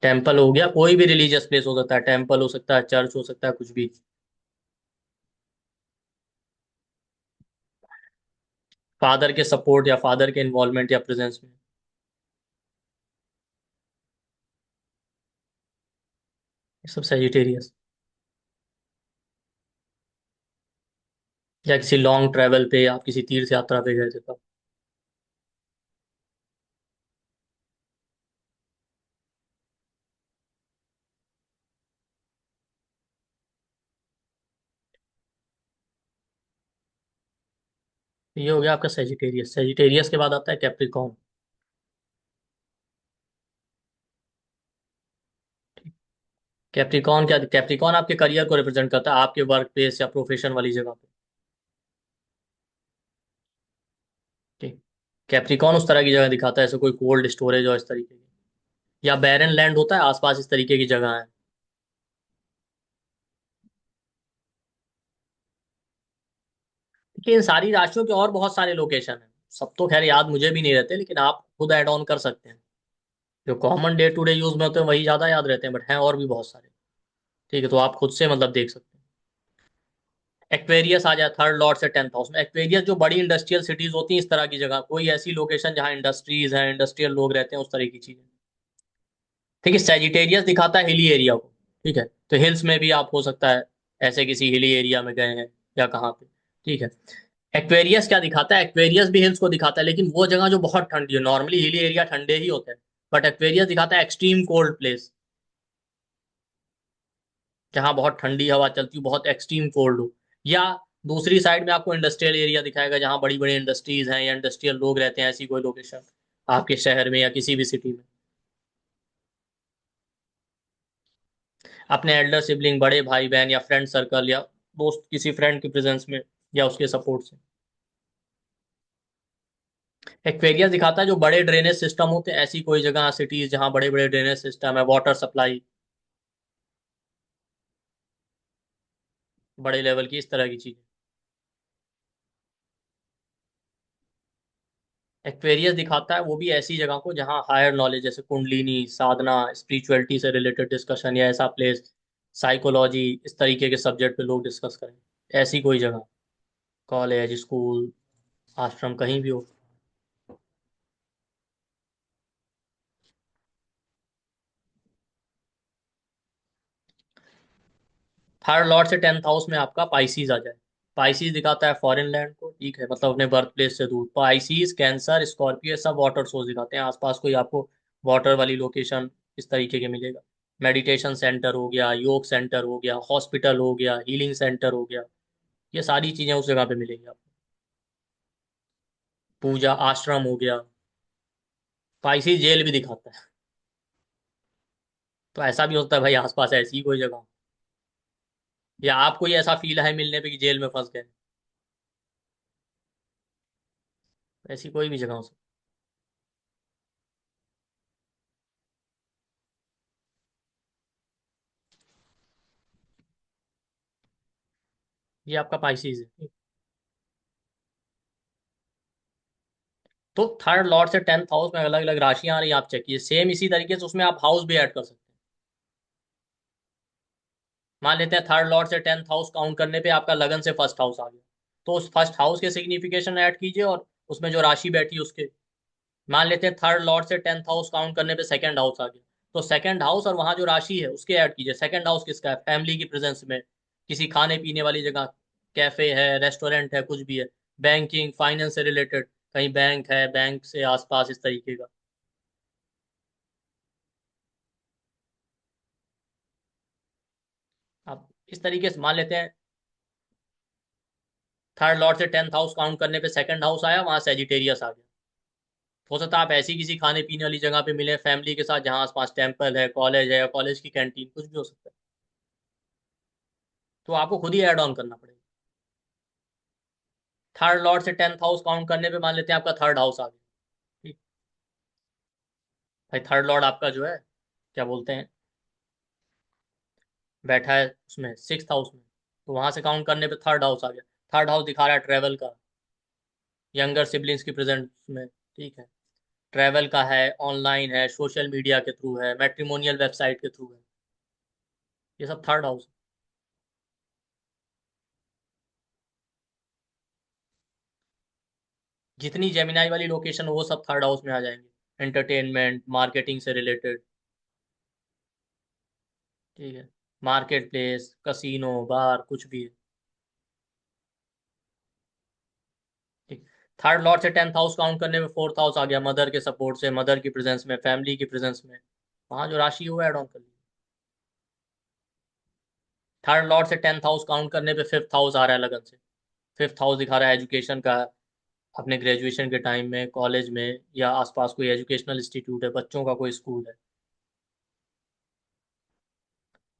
टेम्पल हो गया, कोई भी रिलीजियस प्लेस हो सकता है, टेम्पल हो सकता है, चर्च हो सकता है, कुछ भी। फादर के सपोर्ट या फादर के इन्वॉल्वमेंट या प्रेजेंस में, ये सब सेजिटेरियस। या किसी लॉन्ग ट्रैवल पे, आप किसी तीर्थ यात्रा पे गए थे तब, ये हो गया आपका सेजिटेरियस। सेजिटेरियस के बाद आता है कैप्रिकॉर्न। कैप्रिकॉन क्या? कैप्रिकॉन आपके करियर को रिप्रेजेंट करता है, आपके वर्क प्लेस या प्रोफेशन वाली जगह पे। ठीक, कैप्रिकॉन उस तरह की जगह दिखाता है, जैसे कोई कोल्ड स्टोरेज और इस तरीके की, या बैरन लैंड होता है आसपास, इस तरीके की जगह है। देखिए, इन सारी राशियों के और बहुत सारे लोकेशन हैं, सब तो खैर याद मुझे भी नहीं रहते, लेकिन आप खुद ऐड ऑन कर सकते हैं। जो common day to day use में होते हैं वही ज्यादा याद रहते हैं, बट हैं और भी बहुत सारे। ठीक है, तो आप खुद से मतलब देख सकते हैं। एक्वेरियस आ जाए थर्ड लॉर्ड से 10th हाउस में, एक्वेरियस जो बड़ी इंडस्ट्रियल सिटीज होती हैं, इस तरह की जगह, कोई ऐसी लोकेशन जहाँ इंडस्ट्रीज हैं, इंडस्ट्रियल लोग रहते हैं, उस तरह की चीजें। ठीक है, सैजिटेरियस दिखाता है हिली एरिया को। ठीक है, तो हिल्स में भी आप हो सकता है ऐसे किसी हिली एरिया में गए हैं या कहाँ पे। ठीक है, एक्वेरियस क्या दिखाता है? एक्वेरियस भी हिल्स को दिखाता है, लेकिन वो जगह जो बहुत ठंडी है। नॉर्मली हिली एरिया ठंडे ही होते हैं, बट एक्वेरियस दिखाता है एक्सट्रीम कोल्ड प्लेस, जहाँ बहुत ठंडी हवा चलती हो, बहुत एक्सट्रीम कोल्ड हो। या दूसरी साइड में आपको इंडस्ट्रियल एरिया दिखाएगा, जहाँ बड़ी बड़ी इंडस्ट्रीज हैं या इंडस्ट्रियल लोग रहते हैं, ऐसी कोई लोकेशन आपके शहर में या किसी भी सिटी में। अपने एल्डर सिबलिंग, बड़े भाई बहन या फ्रेंड सर्कल या दोस्त, किसी फ्रेंड के प्रेजेंस में या उसके सपोर्ट से। एक्वेरिया दिखाता है जो बड़े ड्रेनेज सिस्टम होते हैं, ऐसी कोई जगह सिटीज जहाँ बड़े बड़े ड्रेनेज सिस्टम है, वाटर सप्लाई बड़े लेवल की, इस तरह की चीजें। एक्वेरियस दिखाता है वो भी ऐसी जगह को जहाँ हायर नॉलेज, जैसे कुंडलिनी साधना, स्पिरिचुअलिटी से रिलेटेड डिस्कशन, या ऐसा प्लेस, साइकोलॉजी, इस तरीके के सब्जेक्ट पे लोग डिस्कस करें, ऐसी कोई जगह। कॉलेज, स्कूल, आश्रम, कहीं भी हो। थर्ड लॉर्ड से 10th हाउस में आपका पाइसीज आ जाए। पाइसीज दिखाता है फॉरेन लैंड को। ठीक है, मतलब अपने बर्थ प्लेस से दूर। पाइसीज, कैंसर, स्कॉर्पियो, सब वाटर सोर्स दिखाते हैं। आसपास कोई आपको वाटर वाली लोकेशन इस तरीके के मिलेगा। मेडिटेशन सेंटर हो गया, योग सेंटर हो गया, हॉस्पिटल हो गया, हीलिंग सेंटर हो गया, ये सारी चीजें उस जगह पे मिलेंगी आपको। पूजा आश्रम हो गया। पाइसीज जेल भी दिखाता है। तो ऐसा भी होता है भाई, आसपास ऐसी ही कोई जगह हो, या आपको ही ऐसा फील है मिलने पे कि जेल में फंस गए, ऐसी कोई भी जगह हो सकती है। ये आपका पाइसीज है। तो थर्ड लॉर्ड से 10th हाउस में अलग अलग राशियां आ रही हैं, आप चेक कीजिए। सेम इसी तरीके से उसमें आप हाउस भी ऐड कर सकते हैं। मान लेते हैं थर्ड लॉर्ड से 10th हाउस काउंट करने पे आपका लगन से फर्स्ट हाउस आ गया, तो उस फर्स्ट हाउस के सिग्निफिकेशन ऐड कीजिए, और उसमें जो राशि बैठी उसके। मान लेते हैं थर्ड लॉर्ड से 10th हाउस काउंट करने पे सेकंड हाउस आ गया, तो सेकंड हाउस और वहां जो राशि है उसके ऐड कीजिए। सेकंड हाउस किसका है? फैमिली की प्रेजेंस में, किसी खाने पीने वाली जगह, कैफे है, रेस्टोरेंट है, कुछ भी है, बैंकिंग फाइनेंस से रिलेटेड, कहीं बैंक है, बैंक से आसपास, इस तरीके का। आप इस तरीके से मान लेते हैं थर्ड लॉर्ड से 10th हाउस काउंट करने पे सेकंड हाउस आया, वहां सेजिटेरियस आ गया। हो सकता है आप ऐसी किसी खाने पीने वाली जगह पे मिले फैमिली के साथ, जहाँ आसपास टेम्पल है, कॉलेज है, या कॉलेज की कैंटीन, कुछ भी हो सकता है। तो आपको खुद ही ऐड ऑन करना पड़ेगा। थर्ड लॉर्ड से 10th हाउस काउंट करने पे मान लेते हैं आपका थर्ड हाउस आ गया। ठीक। भाई थर्ड लॉर्ड आपका जो है, क्या बोलते हैं, बैठा है उसमें 6th हाउस में, तो वहां से काउंट करने पे थर्ड हाउस आ गया। थर्ड हाउस दिखा रहा है ट्रेवल का, यंगर सिबलिंग्स की प्रेजेंस में। ठीक है, ट्रैवल का है, ऑनलाइन है, सोशल मीडिया के थ्रू है, मैट्रिमोनियल वेबसाइट के थ्रू है, ये सब थर्ड हाउस। जितनी जेमिनाई वाली लोकेशन वो सब थर्ड हाउस में आ जाएंगे, एंटरटेनमेंट, मार्केटिंग से रिलेटेड। ठीक है, मार्केट प्लेस, कसिनो, बार, कुछ भी है। ठीक। थर्ड लॉर्ड से 10th हाउस काउंट करने में फोर्थ हाउस आ गया, मदर के सपोर्ट से, मदर की प्रेजेंस में, फैमिली की प्रेजेंस में, वहां जो राशि है वो एड ऑन कर ली। थर्ड लॉर्ड से 10th हाउस काउंट करने पे फिफ्थ हाउस आ रहा है लगन से। फिफ्थ हाउस दिखा रहा है एजुकेशन का, अपने ग्रेजुएशन के टाइम में, कॉलेज में, या आसपास कोई एजुकेशनल इंस्टीट्यूट है, बच्चों का कोई स्कूल है।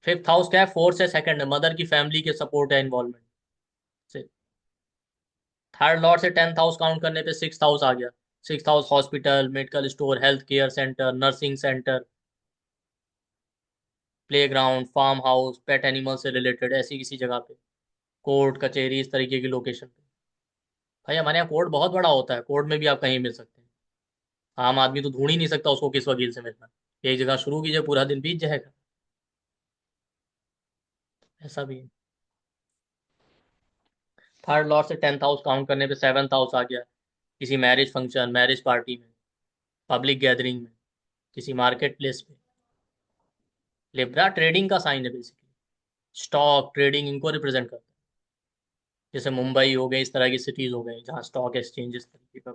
फिफ्थ हाउस क्या है? फोर्थ से सेकंड है, मदर की फैमिली के सपोर्ट है, इन्वॉल्वमेंट से। थर्ड लॉर्ड से 10th हाउस काउंट करने पे सिक्स हाउस आ गया। Six house hospital, medical store, health care centre, nursing centre, play ground, farm house, pet animal से रिलेटेड, ऐसी किसी जगह पे, कोर्ट कचहरी, इस तरीके की लोकेशन पे। भाई हमारे यहाँ कोर्ट बहुत बड़ा होता है, कोर्ट में भी आप कहीं मिल सकते हैं। आम आदमी तो ढूंढ ही नहीं सकता उसको किस वकील से मिलना। एक जगह शुरू कीजिए, पूरा दिन बीत जाएगा। ऐसा भी है। थर्ड लॉर्ड से 10th हाउस काउंट करने पे सेवन्थ हाउस आ गया, किसी मैरिज फंक्शन, मैरिज पार्टी में, पब्लिक गैदरिंग में, किसी मार्केट प्लेस पे। लिब्रा ट्रेडिंग का साइन है बेसिकली, स्टॉक ट्रेडिंग इनको रिप्रेजेंट करता है। जैसे मुंबई हो गई, इस तरह की सिटीज हो गई जहाँ स्टॉक एक्सचेंज इस तरीके का।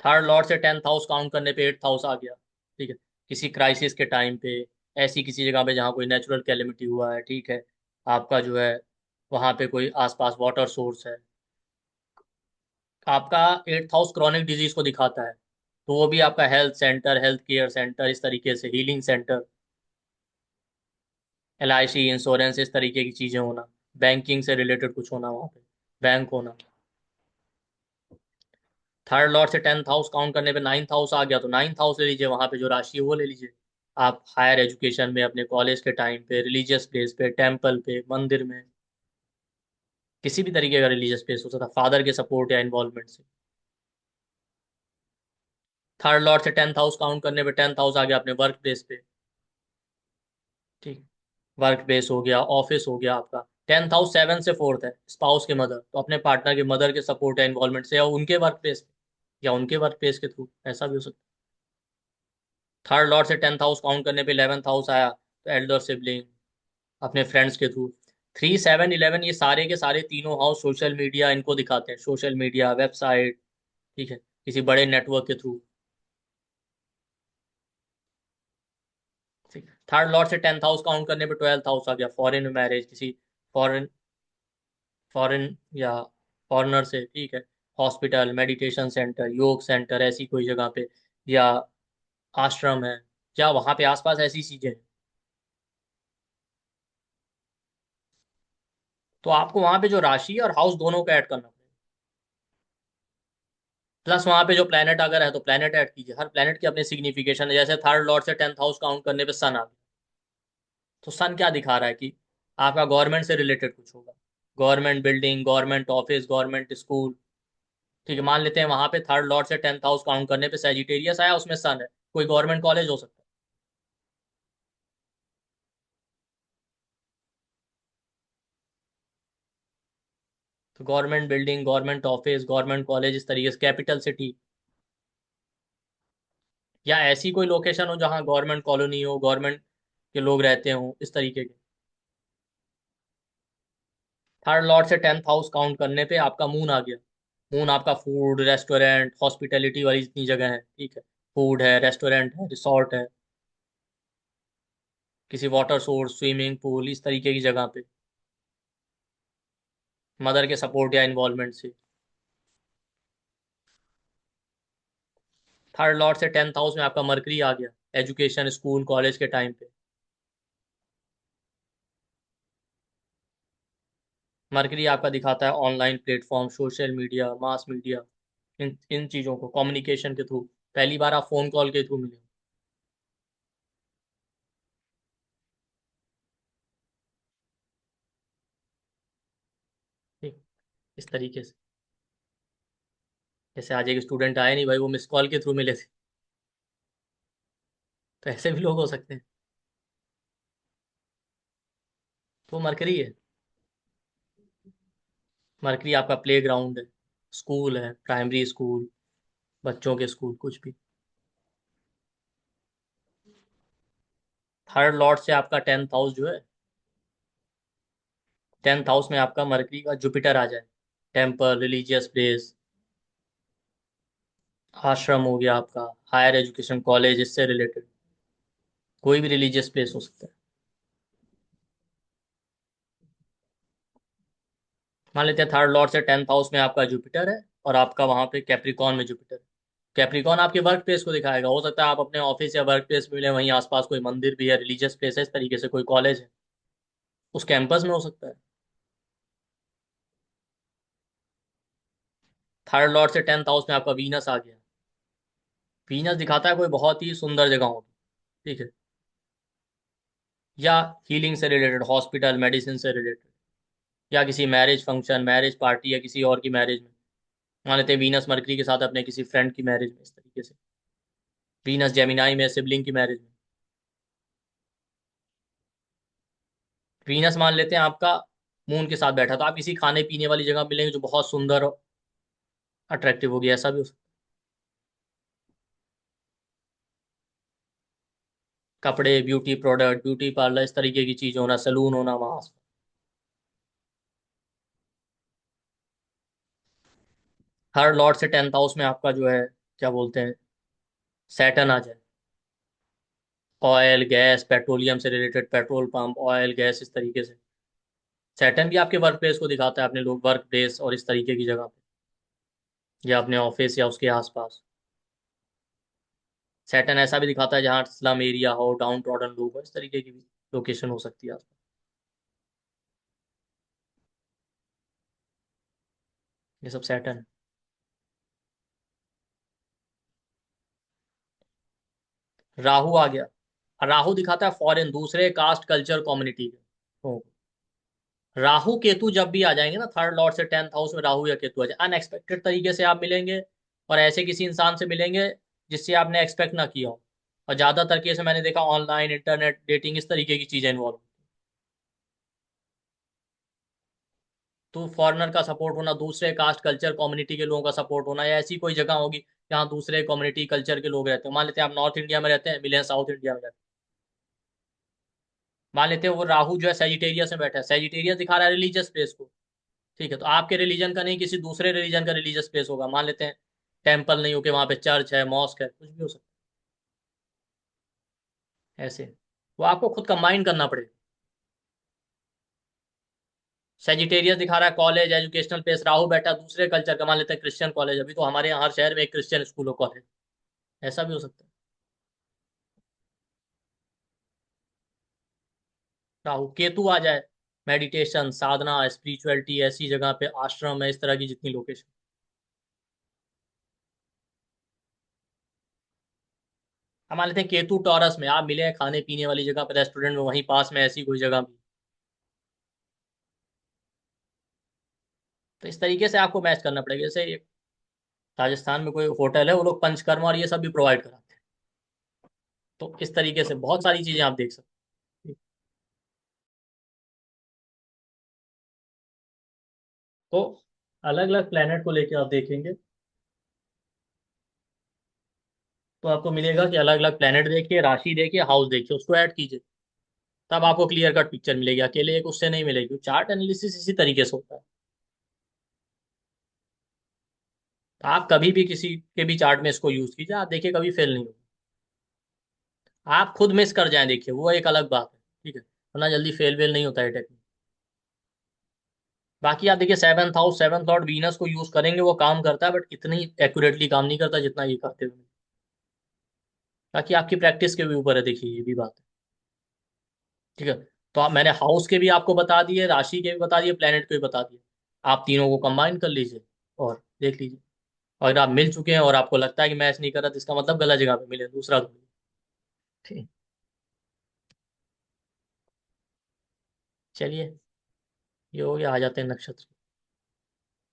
थर्ड लॉर्ड से 10th हाउस काउंट करने पे 8th हाउस आ गया। ठीक है, किसी क्राइसिस के टाइम पे, ऐसी किसी जगह पे जहाँ कोई नेचुरल कैलेमिटी हुआ है, ठीक है, आपका जो है वहाँ पे कोई आसपास वाटर सोर्स है, आपका 8th हाउस क्रॉनिक डिजीज को दिखाता है, तो वो भी आपका health centre, health care centre, इस तरीके से हीलिंग सेंटर, LIC इंश्योरेंस, इस तरीके की चीजें होना, बैंकिंग से रिलेटेड कुछ होना वहाँ पे, बैंक होना। थर्ड लॉर्ड से 10th हाउस काउंट करने पे 9th हाउस आ गया, तो 9th हाउस ले लीजिए, वहां पे जो राशि है वो ले लीजिए। आप हायर एजुकेशन में, अपने कॉलेज के टाइम पे, रिलीजियस प्लेस पे, टेम्पल पे, मंदिर में, किसी भी तरीके का रिलीजियस प्लेस हो सकता है, फादर के सपोर्ट या इन्वॉल्वमेंट से। थर्ड लॉर्ड से 10th हाउस काउंट करने पे 10th हाउस आ गया अपने वर्क प्लेस पे। ठीक, वर्क प्लेस हो गया, ऑफिस हो गया आपका। 10th हाउस 7 से 4 है, स्पाउस के मदर, तो अपने पार्टनर के मदर के सपोर्ट या इन्वॉल्वमेंट से, या उनके वर्क प्लेस पे, या उनके वर्क प्लेस के थ्रू, ऐसा भी हो सकता है। थर्ड लॉर्ड से 10th हाउस काउंट करने पे 11th हाउस आया, तो एल्डर सिबलिंग, अपने फ्रेंड्स के थ्रू। 3, 7, 11 ये सारे के सारे तीनों हाउस सोशल मीडिया इनको दिखाते हैं, सोशल मीडिया, वेबसाइट, ठीक है, किसी बड़े नेटवर्क के थ्रू। ठीक, थर्ड लॉर्ड से 10th हाउस काउंट करने पे 12th हाउस आ गया, फॉरेन मैरिज, किसी फॉरेन फॉरेन या फॉरेनर से, ठीक है, हॉस्पिटल, मेडिटेशन सेंटर, योग सेंटर, ऐसी कोई जगह पे, या आश्रम है, या वहां पे आसपास ऐसी चीजें हैं, तो आपको वहां पे जो राशि है और हाउस दोनों को ऐड करना पड़ेगा। प्लस वहां पे जो प्लेनेट अगर है तो प्लेनेट ऐड कीजिए, हर प्लेनेट की अपनी सिग्निफिकेशन है। जैसे थर्ड लॉर्ड से 10th हाउस काउंट करने पे सन आ गया, तो सन क्या दिखा रहा है कि आपका गवर्नमेंट से रिलेटेड कुछ होगा, government building, government office, government school. ठीक है, मान लेते हैं वहां पे थर्ड लॉर्ड से 10th हाउस काउंट करने पे सेजिटेरियस आया, उसमें सन है, कोई गवर्नमेंट कॉलेज हो सकता है, तो government building, government office, government college, इस तरीके से कैपिटल सिटी, या ऐसी कोई लोकेशन हो जहाँ गवर्नमेंट कॉलोनी हो, गवर्नमेंट के लोग रहते हो, इस तरीके के। थर्ड लॉर्ड से 10th हाउस काउंट करने पे आपका मून आ गया। मून आपका फूड, रेस्टोरेंट, हॉस्पिटैलिटी वाली जितनी जगह है, ठीक है, फूड है, रेस्टोरेंट है, रिसोर्ट है, किसी वाटर सोर्स, स्विमिंग पूल, इस तरीके की जगह पे, मदर के सपोर्ट या इन्वॉल्वमेंट से। थर्ड लॉर्ड से 10th हाउस में आपका मरकरी आ गया, एजुकेशन, स्कूल, कॉलेज के टाइम पे। मरकरी आपका दिखाता है online platform, social media, mass media, इन इन चीज़ों को कम्युनिकेशन के थ्रू। पहली बार आप फोन कॉल के थ्रू मिले, ठीक, इस तरीके से। जैसे आज एक स्टूडेंट आए नहीं भाई, वो मिस कॉल के थ्रू मिले थे, तो ऐसे भी लोग हो सकते हैं। तो मरकरी है, मरकरी आपका प्ले ग्राउंड है, स्कूल है, प्राइमरी स्कूल, बच्चों के स्कूल, कुछ भी। थर्ड लॉर्ड से आपका 10th हाउस जो है, 10th हाउस में आपका मरकरी का जुपिटर आ जाए, टेम्पल, रिलीजियस प्लेस, आश्रम हो गया आपका, हायर एजुकेशन, कॉलेज, इससे रिलेटेड कोई भी रिलीजियस प्लेस हो सकता है। मान लेते हैं थर्ड लॉर्ड से 10th हाउस में आपका जुपिटर है, और आपका वहां पे कैप्रिकॉन में जुपिटर है। कैप्रिकॉन आपके वर्क प्लेस को दिखाएगा, हो सकता है आप अपने ऑफिस या वर्क प्लेस में मिले, वहीं आसपास कोई मंदिर भी है, रिलीजियस प्लेस है, इस तरीके से कोई कॉलेज है, उस कैंपस में हो सकता है। थर्ड लॉर्ड से 10th हाउस में आपका वीनस आ गया, वीनस दिखाता है कोई बहुत ही सुंदर जगह होगी, ठीक है, या हीलिंग से रिलेटेड, हॉस्पिटल, मेडिसिन से रिलेटेड, या किसी मैरिज फंक्शन, मैरिज पार्टी, या किसी और की मैरिज में। मान लेते हैं वीनस मरकरी के साथ अपने किसी फ्रेंड की मैरिज में, इस तरीके से। वीनस जेमिनाई में सिबलिंग की मैरिज में। वीनस मान लेते हैं आपका मून के साथ बैठा, तो आप किसी खाने पीने वाली जगह मिलेंगे जो बहुत सुंदर और अट्रैक्टिव होगी, ऐसा भी हो सकता कपड़े, ब्यूटी प्रोडक्ट, ब्यूटी पार्लर, इस तरीके की चीज होना, सैलून होना वहां। थर्ड लॉर्ड से 10th हाउस में आपका जो है, क्या बोलते हैं, सैटर्न आ जाए। ऑयल गैस पेट्रोलियम से related, petrol pump, oil gas, इस तरीके से। सैटर्न भी आपके वर्क प्लेस को दिखाता है, अपने लोग वर्क प्लेस और इस तरीके की जगह पे, या अपने ऑफिस या उसके आसपास। सैटर्न ऐसा भी दिखाता है जहाँ स्लम एरिया हो, डाउन ट्रॉडन लोग हो, इस तरीके की भी लोकेशन हो सकती है आसपास। ये सब सैटर्न। राहु आ गया। राहु दिखाता है फॉरेन, दूसरे कास्ट कल्चर कम्युनिटी के। हो। राहु केतु जब भी आ जाएंगे ना थर्ड लॉर्ड से 10th हाउस में, राहु या केतु आ जाए, अनएक्सपेक्टेड तरीके से आप मिलेंगे, और ऐसे किसी इंसान से मिलेंगे जिससे आपने एक्सपेक्ट ना किया हो। और ज्यादातर केस में मैंने देखा ऑनलाइन इंटरनेट डेटिंग, इस तरीके की चीजें इन्वॉल्व। तो फॉरेनर का सपोर्ट होना, दूसरे कास्ट कल्चर कम्युनिटी के लोगों का सपोर्ट होना, या ऐसी कोई जगह होगी जहाँ दूसरे कम्युनिटी कल्चर के लोग रहते हैं। मान लेते हैं आप नॉर्थ इंडिया में रहते हैं, मिले हैं साउथ इंडिया में रहते हैं। मान लेते हैं वो राहु जो है सेजिटेरियस में बैठा है, सेजिटेरियस दिखा रहा है रिलीजियस प्लेस को। ठीक है, तो आपके रिलीजन का नहीं, किसी दूसरे रिलीजन का रिलीजियस प्लेस होगा, मान लेते हैं टेम्पल नहीं हो के वहां पे चर्च है, मॉस्क है, कुछ भी हो सकता है ऐसे। वो आपको खुद कंबाइन करना पड़ेगा। सेजिटेरियस दिखा रहा है कॉलेज, एजुकेशनल प्लेस, राहु बैठा दूसरे कल्चर का, मान लेते हैं क्रिश्चियन कॉलेज, अभी तो हमारे यहाँ हर शहर में एक क्रिश्चियन स्कूल हो, कॉलेज। ऐसा भी हो सकता है। राहु केतु आ जाए, मेडिटेशन, साधना, स्पिरिचुअलिटी, ऐसी जगह पे, आश्रम है, इस तरह की जितनी लोकेशन। हम मान लेते हैं केतु टॉरस में आप मिले हैं खाने पीने वाली जगह पर, रेस्टोरेंट में, वहीं पास में ऐसी कोई जगह भी। तो इस तरीके से आपको मैच करना पड़ेगा। जैसे एक राजस्थान में कोई होटल है, वो लोग पंचकर्मा और ये सब भी प्रोवाइड कराते हैं। तो इस तरीके से बहुत सारी चीजें आप देख सकते हैं। तो अलग अलग प्लेनेट को लेके आप देखेंगे तो आपको मिलेगा कि अलग अलग प्लेनेट देखिए, राशि देखिए, हाउस देखिए, उसको ऐड कीजिए, तब आपको क्लियर कट पिक्चर मिलेगी। अकेले एक उससे नहीं मिलेगी। चार्ट एनालिसिस इसी तरीके से होता है। तो आप कभी भी किसी के भी चार्ट में इसको यूज कीजिए, आप देखिए कभी फेल नहीं होगा। आप खुद मिस कर जाएं, देखिए वो एक अलग बात है। ठीक है, वरना जल्दी फेल वेल नहीं होता है टेक्निक। बाकी आप देखिए seventh house, seventh Lord Venus को यूज करेंगे, वो काम करता है, बट इतनी एक्यूरेटली काम नहीं करता जितना ये करते हुए। बाकी आपकी प्रैक्टिस के भी ऊपर है, देखिए ये भी बात है। ठीक है, तो आप, मैंने हाउस के भी आपको बता दिए, राशि के भी बता दिए, प्लेनेट के भी बता दिए। आप तीनों को कंबाइन कर लीजिए और देख लीजिए। और अगर आप मिल चुके हैं और आपको लगता है कि मैच नहीं कर रहा, तो इसका मतलब गलत जगह पे मिले, दूसरा ढूंढिए। ठीक। चलिए, ये हो गया, आ जाते हैं नक्षत्र।